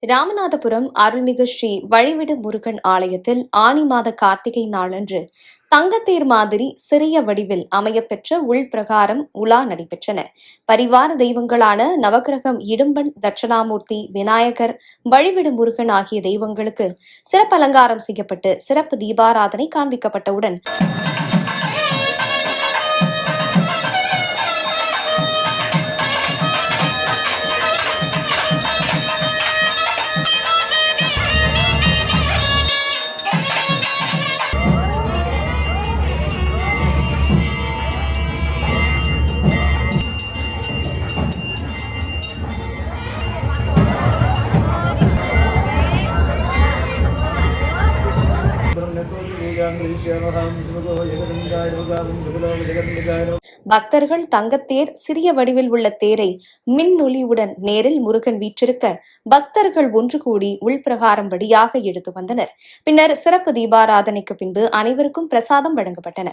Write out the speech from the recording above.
ராமநாதபுரம் அருள்மிகு ஸ்ரீ வழிவிடு முருகன் ஆலயத்தில் ஆனி மாத கார்த்திகை நாளன்று தங்கத்தேர் மாதிரி சிறிய வடிவில் அமையப்பெற்ற உள்பிரகாரம் உலா நடைபெற்றன. பரிவார தெய்வங்களான நவகிரகம் இடும்பன், தட்சணாமூர்த்தி, விநாயகர், வழிவிடு முருகன் ஆகிய தெய்வங்களுக்கு சிறப்பு அலங்காரம் செய்யப்பட்டு சிறப்பு தீபாராதனை காண்பிக்கப்பட்டவுடன் பக்தர்கள் தங்கத்தேர் சிறிய வடிவில் உள்ள தேரை மின் ஒளியுடன் நேரில் முருகன் வீற்றிருக்க பக்தர்கள் ஒன்று கூடி உள்பிரகாரம் வழியாக எடுத்து வந்தனர். பின்னர் சிறப்பு தீபாராதனைக்கு பின்பு அனைவருக்கும் பிரசாதம் வழங்கப்பட்டன.